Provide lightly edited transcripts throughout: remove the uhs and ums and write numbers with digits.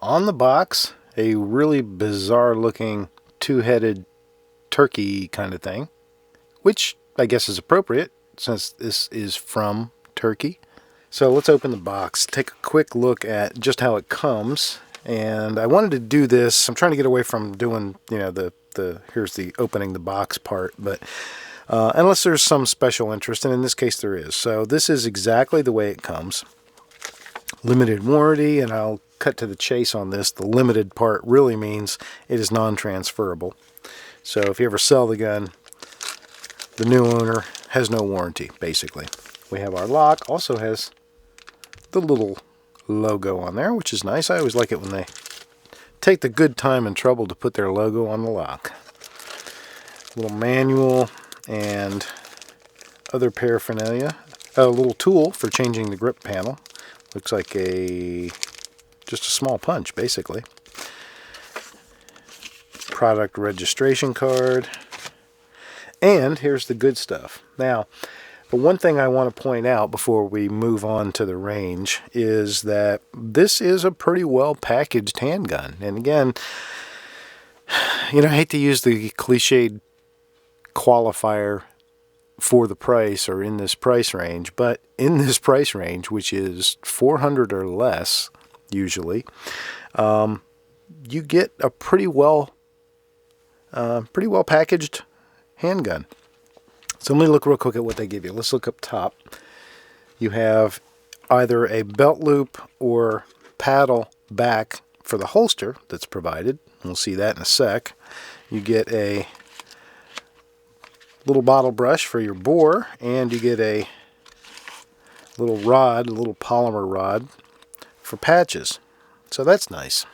on the box a really bizarre looking two-headed turkey kind of thing, which I guess is appropriate since this is from Turkey. So let's open the box, take a quick look at just how it comes. And I wanted to do this, I'm trying to get away from doing, you know, here's the opening the box part, but unless there's some special interest, and in this case there is. So this is exactly the way it comes. Limited warranty, and I'll cut to the chase on this. The limited part really means it is non-transferable. So if you ever sell the gun, the new owner has no warranty, basically. We have our lock, also has the little logo on there, which is nice. I always like it when they take the good time and trouble to put their logo on the lock. Little manual and other paraphernalia. A little tool for changing the grip panel. Looks like just a small punch, basically. Product registration card. And here's the good stuff. Now, the one thing I want to point out before we move on to the range is that this is a pretty well packaged handgun. And again, you know, I hate to use the cliched qualifier for the price or in this price range, but in this price range, which is $400 or less usually, you get a pretty well packaged handgun. So let me look real quick at what they give you. Let's look up top. You have either a belt loop or paddle back for the holster that's provided. We'll see that in a sec. You get a little bottle brush for your bore, and you get a little rod, a little polymer rod for patches. So that's nice.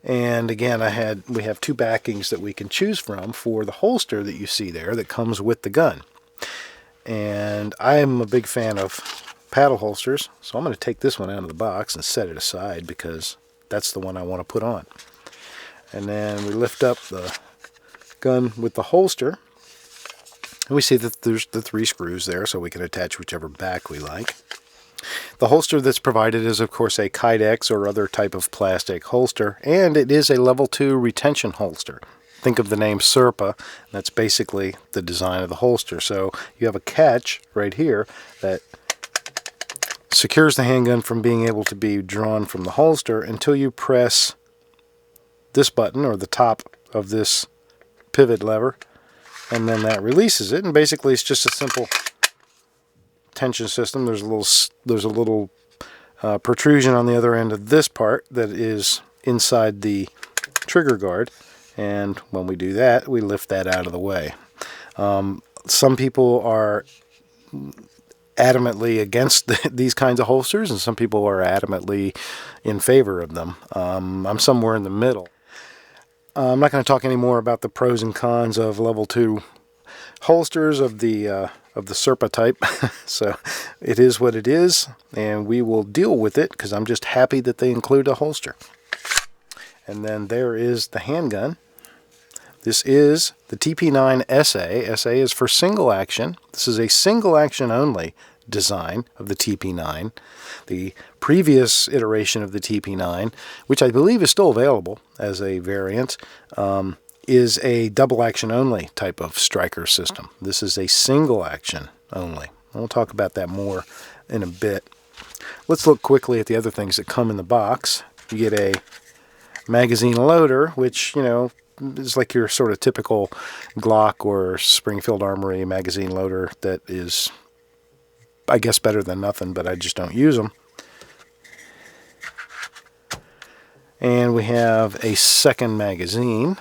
And again, we have two backings that we can choose from for the holster that you see there that comes with the gun. And I am a big fan of paddle holsters, so I'm going to take this one out of the box and set it aside because that's the one I want to put on. And then we lift up the gun with the holster, and we see that there's the 3 screws there, so we can attach whichever back we like. The holster that's provided is, of course, a Kydex or other type of plastic holster, and it is a level 2 retention holster. Think of the name Serpa. That's basically the design of the holster. So you have a catch right here that secures the handgun from being able to be drawn from the holster until you press this button or the top of this pivot lever, and then that releases it. And basically it's just a simple tension system. There's a little protrusion on the other end of this part that is inside the trigger guard, and when we do that, we lift that out of the way. Some people are adamantly against these kinds of holsters, and some people are adamantly in favor of them. I'm somewhere in the middle. I'm not going to talk any more about the pros and cons of level 2 holsters of the Serpa type. So it is what it is, and we will deal with it because I'm just happy that they include a holster. And then there is the handgun. This is the TP9SA. SA is for single action. This is a single action only design of the TP9. The previous iteration of the TP9, which I believe is still available as a variant, is a double action only type of striker system. This is a single action only. We'll talk about that more in a bit. Let's look quickly at the other things that come in the box. You get a magazine loader, which, you know, is like your sort of typical Glock or Springfield Armory magazine loader that is, I guess, better than nothing, but I just don't use them. And we have a second magazine.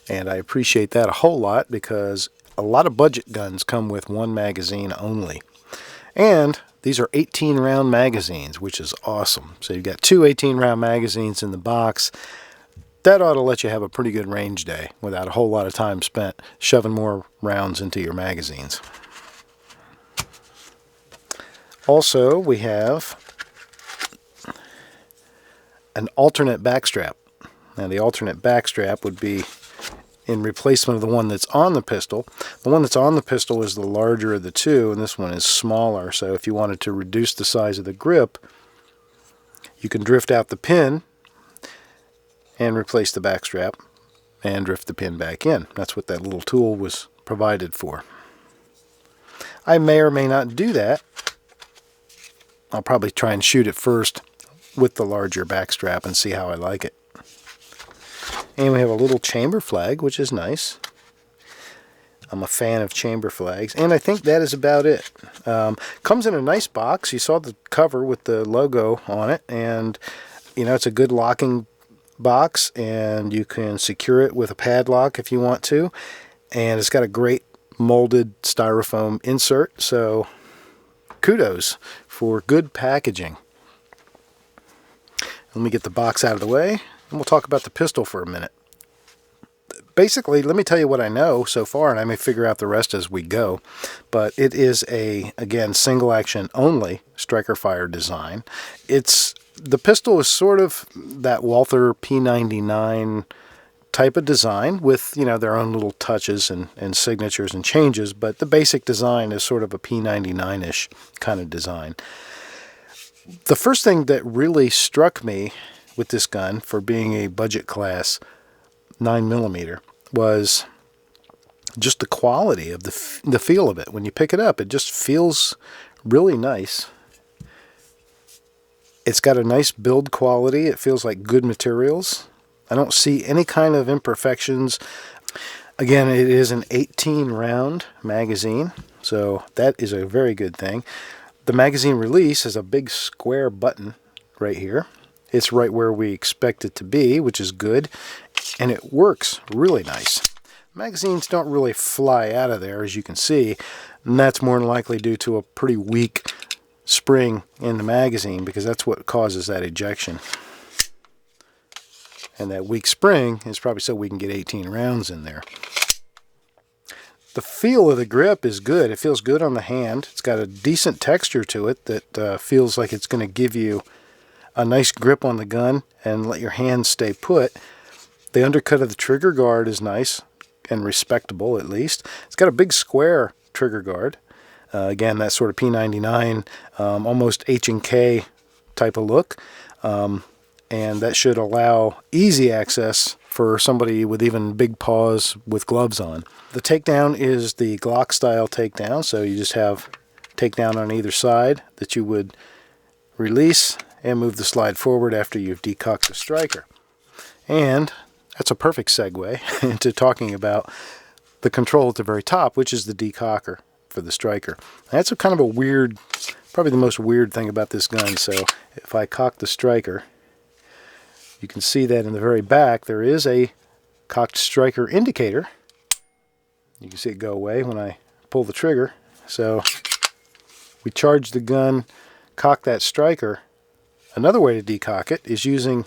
And I appreciate that a whole lot because a lot of budget guns come with one magazine only. And these are 18-round magazines, which is awesome. So you've got 2 18-round magazines in the box. That ought to let you have a pretty good range day without a whole lot of time spent shoving more rounds into your magazines. Also, we have an alternate backstrap. Now, the alternate backstrap would be in replacement of the one that's on the pistol. The one that's on the pistol is the larger of the two, and this one is smaller. So if you wanted to reduce the size of the grip, You can drift out the pin and replace the back strap and drift the pin back in. That's what that little tool was provided for. I may or may not do that. I'll probably try and shoot it first with the larger back strap and see how I like it. And we have a little chamber flag, which is nice. I'm a fan of chamber flags, and I think that is about it. Comes in a nice box. You saw the cover with the logo on it, and you know, it's a good locking box, and you can secure it with a padlock if you want to. And it's got a great molded styrofoam insert, so kudos for good packaging. Let me get the box out of the way, and we'll talk about the pistol for a minute. Basically, let me tell you what I know so far, and I may figure out the rest as we go. But it is a, again, single action only striker fire design. The pistol is sort of that Walther P99 type of design with, you know, their own little touches and signatures and changes, but the basic design is sort of a P99-ish kind of design. The first thing that really struck me with this gun for being a budget class 9mm was just the quality of the feel of it. When you pick it up, it just feels really nice. It's got a nice build quality. It feels like good materials. I don't see any kind of imperfections. Again, it is an 18-round magazine, so that is a very good thing. The magazine release is a big square button right here. It's right where we expect it to be, which is good, and it works really nice. Magazines don't really fly out of there, as you can see, and that's more than likely due to a pretty weak spring in the magazine, because that's what causes that ejection. And that weak spring is probably so we can get 18 rounds in there. The feel of the grip is good. It feels good on the hand. It's got a decent texture to it that feels like it's going to give you a nice grip on the gun and let your hand stay put. The undercut of the trigger guard is nice and respectable, at least. It's got a big square trigger guard. Again, that sort of P99, almost H&K type of look. And that should allow easy access for somebody with even big paws with gloves on. The takedown is the Glock style takedown, so you just have takedown on either side that you would release and move the slide forward after you've decocked the striker. And that's a perfect segue into talking about the control at the very top, which is the decocker for the striker. That's a kind of a weird, probably the most weird thing about this gun. So if I cock the striker, you can see that in the very back there is a cocked striker indicator. You can see it go away when I pull the trigger. So we charge the gun, cock that striker. Another way to decock it is using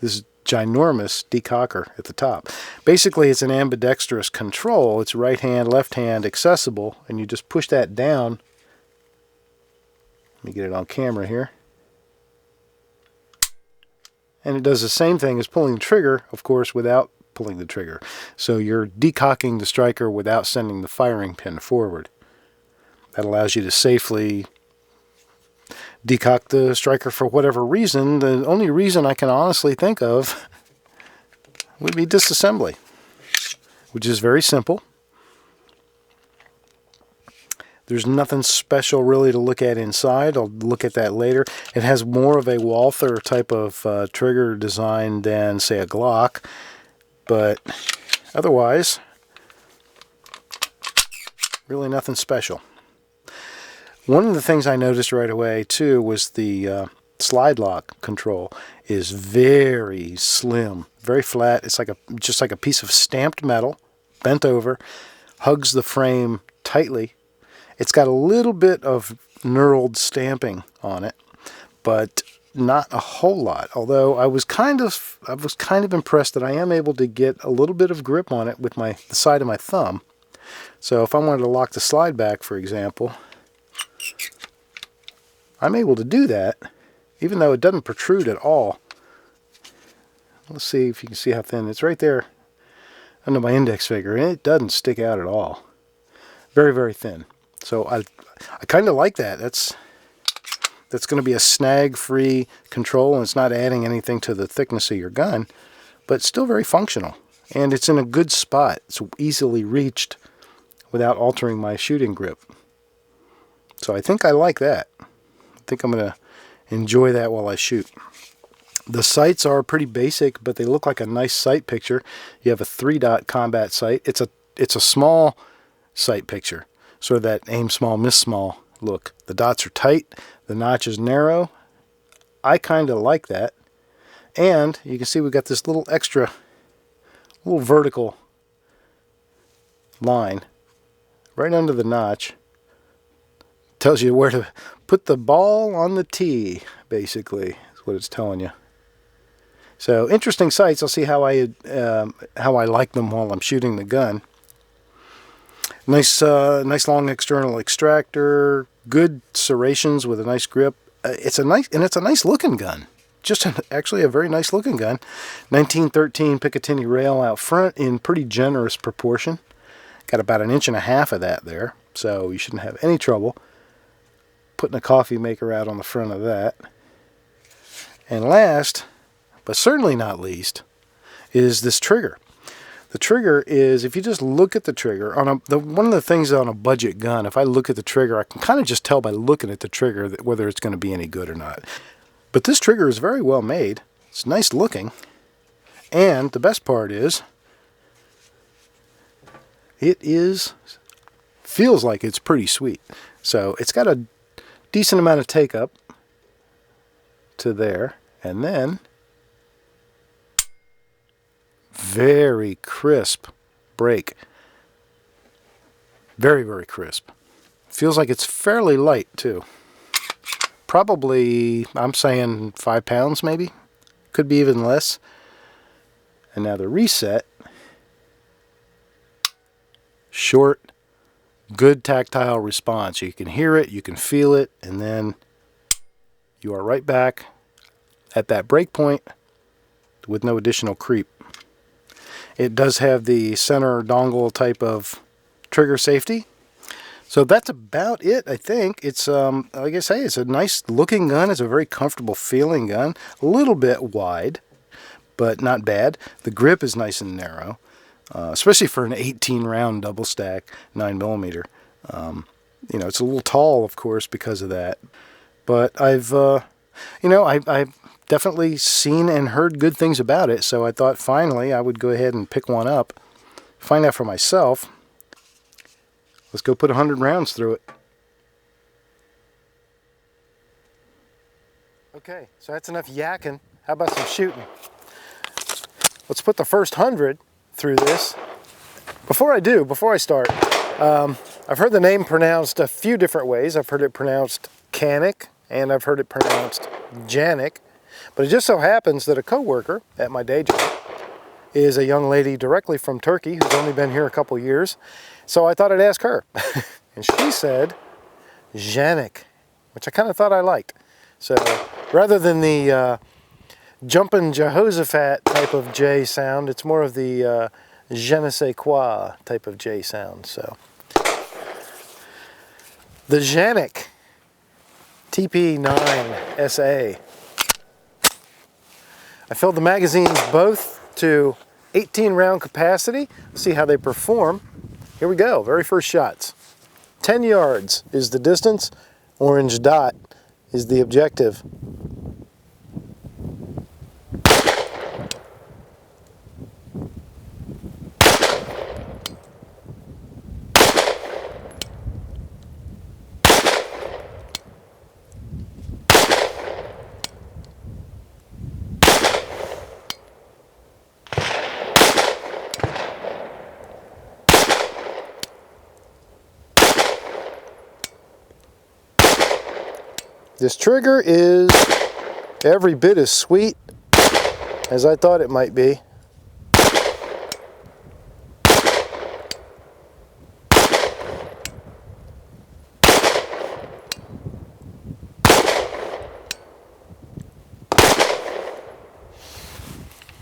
this ginormous decocker at the top. Basically, it's an ambidextrous control. It's right hand, left hand accessible, and you just push that down. Let me get it on camera here. And it does the same thing as pulling the trigger, of course, without pulling the trigger. So you're decocking the striker without sending the firing pin forward. That allows you to safely decock the striker for whatever reason. The only reason I can honestly think of would be disassembly, which is very simple. There's nothing special really to look at inside. I'll look at that later. It has more of a Walther type of trigger design than, say, a Glock, but otherwise, really nothing special. One of the things I noticed right away, too, was the slide lock control is very slim, very flat. It's like just like a piece of stamped metal, bent over, hugs the frame tightly. It's got a little bit of knurled stamping on it, but not a whole lot. Although I was kind of impressed that I am able to get a little bit of grip on it with the side of my thumb. So if I wanted to lock the slide back, for example, I'm able to do that, even though it doesn't protrude at all. Let's see if you can see how thin it's right there under my index finger, and it doesn't stick out at all. Very, very thin. So I kind of like that. that's going to be a snag-free control, and it's not adding anything to the thickness of your gun, but it's still very functional. And it's in a good spot. It's easily reached without altering my shooting grip. So I think I like that. I think I'm going to enjoy that while I shoot. The sights are pretty basic, but they look like a nice sight picture. You have a 3-dot combat sight. It's a small sight picture, sort of that aim small, miss small look. The dots are tight, the notch is narrow. I kind of like that. And you can see we've got this little extra, little vertical line right under the notch. Tells you where to put the ball on the tee, basically, is what it's telling you. So interesting sights. I'll see how I like them while I'm shooting the gun. Nice long external extractor. Good serrations with a nice grip. It's a nice looking gun. Actually a very nice looking gun. 1913 Picatinny rail out front in pretty generous proportion. Got about 1.5 inches of that there, so you shouldn't have any trouble putting a coffee maker out on the front of that. And last, but certainly not least, is this trigger. The trigger is, if you just look at the trigger, one of the things on a budget gun, if I look at the trigger, I can kind of just tell by looking at the trigger whether it's going to be any good or not. But this trigger is very well made. It's nice looking. And the best part is, feels like it's pretty sweet. So it's got a decent amount of take up to there, and then very crisp break. Very, very crisp. Feels like it's fairly light too. Probably, I'm saying 5 pounds maybe. Could be even less. And now the reset. Short, good tactile response. You can hear it, you can feel it, and then you are right back at that break point with no additional creep. It does have the center dongle type of trigger safety. So that's about it, I think. It's, like I say, it's a nice looking gun. It's a very comfortable feeling gun. A little bit wide, but not bad. The grip is nice and narrow, especially for an 18 round double stack 9mm. You know, it's a little tall, of course, because of that. But I've definitely seen and heard good things about it, so I thought finally I would go ahead and pick one up, find out for myself. Let's go put 100 rounds through it. Okay, so that's enough yakking. How about some shooting? Let's put the first 100 through this. Before I start, I've heard the name pronounced a few different ways. I've heard it pronounced Canik, and I've heard it pronounced Janik. But it just so happens that a coworker at my day job is a young lady directly from Turkey who's only been here a couple years. So I thought I'd ask her. And she said Janik, which I kind of thought I liked. So rather than the jumping Jehoshaphat type of J sound, it's more of the je ne sais quoi type of J sound. So the Canik TP9SA. I filled the magazines both to 18 round capacity. Let's see how they perform. Here we go, very first shots. 10 yards is the distance, orange dot is the objective. This trigger is every bit as sweet as I thought it might be.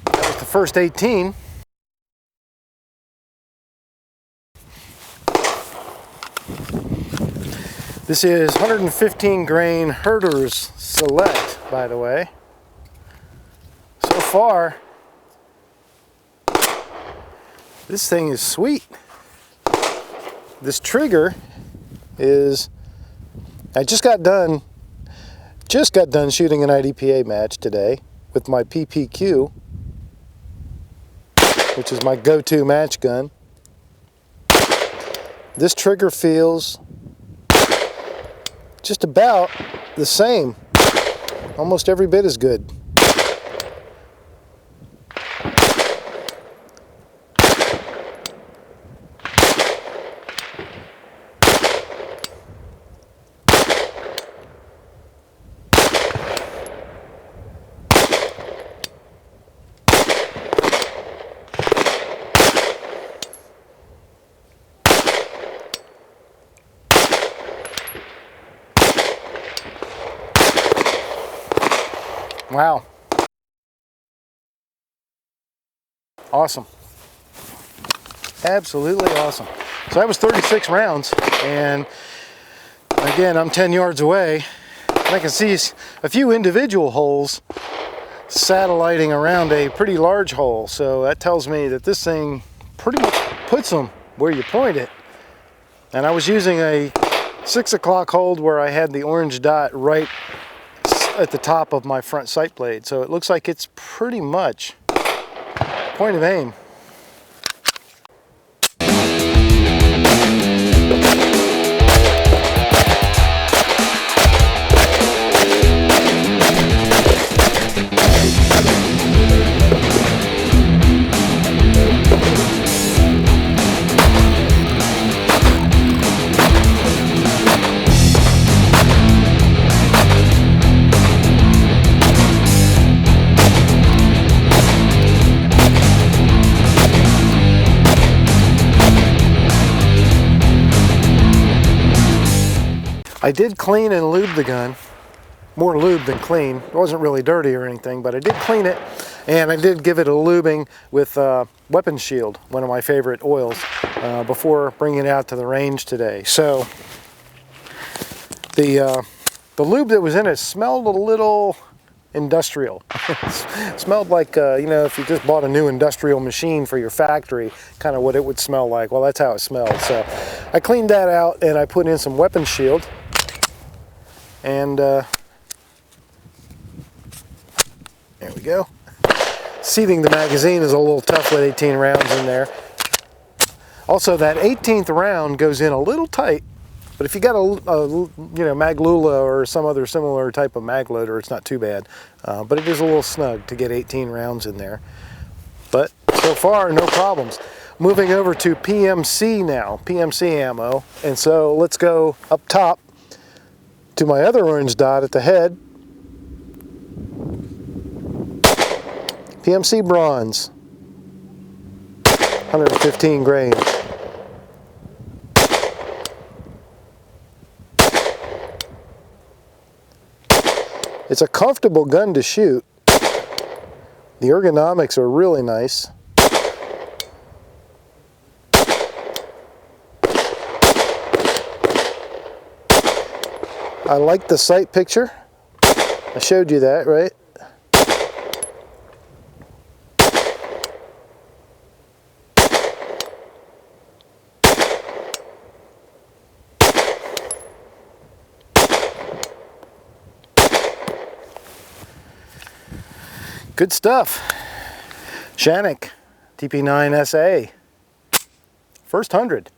That was the first 18. This is 115 grain Herder's Select, by the way. So far, this thing is sweet. This trigger is, I just got done shooting an IDPA match today with my PPQ, which is my go-to match gun. This trigger feels just about the same, almost every bit as good. Wow. Awesome. Absolutely awesome. So that was 36 rounds, and again, I'm 10 yards away, and I can see a few individual holes satelliting around a pretty large hole. So that tells me that this thing pretty much puts them where you point it. And I was using a 6 o'clock hold where I had the orange dot right at the top of my front sight blade, so it looks like it's pretty much point of aim. I did clean and lube the gun, more lube than clean. It wasn't really dirty or anything, but I did clean it, and I did give it a lubing with Weapon Shield, one of my favorite oils, before bringing it out to the range today. So the lube that was in it smelled a little industrial. It smelled like, you know, if you just bought a new industrial machine for your factory, kind of what it would smell like. Well, that's how it smelled. So I cleaned that out, and I put in some Weapon Shield. And there we go. Seating the magazine is a little tough with 18 rounds in there. Also, that 18th round goes in a little tight, but if you got a you know, Maglula or some other similar type of mag loader, it's not too bad. But it is a little snug to get 18 rounds in there. But so far, no problems. Moving over to PMC now, PMC ammo. And so let's go up top to my other orange dot at the head. PMC bronze, 115 grain. It's a comfortable gun to shoot. The ergonomics are really nice. I like the sight picture. I showed you that, right? Good stuff. Canik TP9SA. First 100.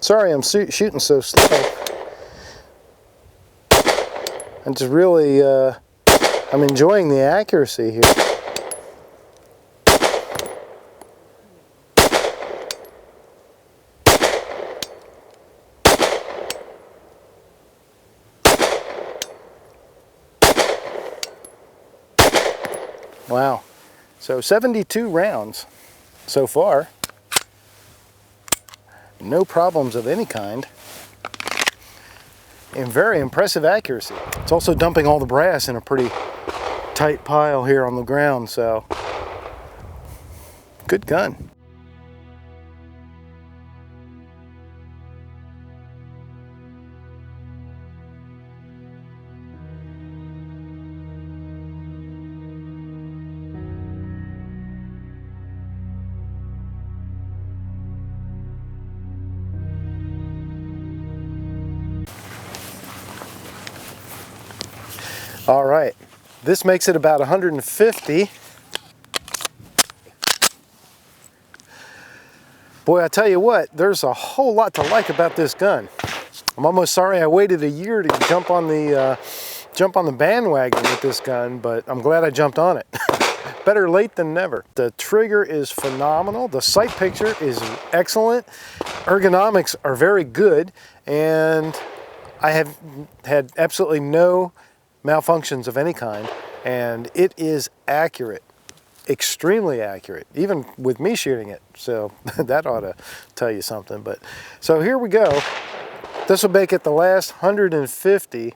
Sorry I'm shooting so slow. I'm just really, I'm enjoying the accuracy here. Wow. So 72 rounds so far. No problems of any kind. and very impressive accuracy. It's also dumping all the brass in a pretty tight pile here on the ground, so good gun. All right, this makes it about 150. Boy, I tell you what, there's a whole lot to like about this gun. I'm almost sorry I waited a year to jump on the bandwagon with this gun, but I'm glad I jumped on it. Better late than never. The trigger is phenomenal. The sight picture is excellent. Ergonomics are very good, and I have had absolutely no malfunctions of any kind, and it is accurate, extremely accurate, even with me shooting it. So that ought to tell you something. But so here we go. This will make it the last 150.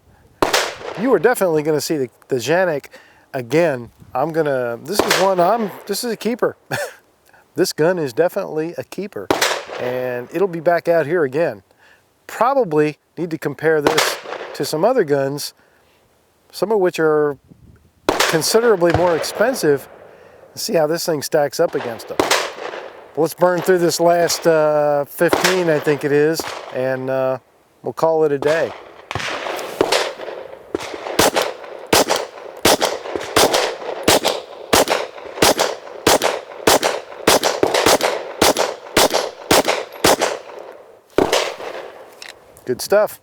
You are definitely going to see the Canik again. This is a keeper. This gun is definitely a keeper, and it'll be back out here again. Probably need to compare this to some other guns, some of which are considerably more expensive, and see how this thing stacks up against them. But let's burn through this last 15, I think it is, and we'll call it a day. Good stuff.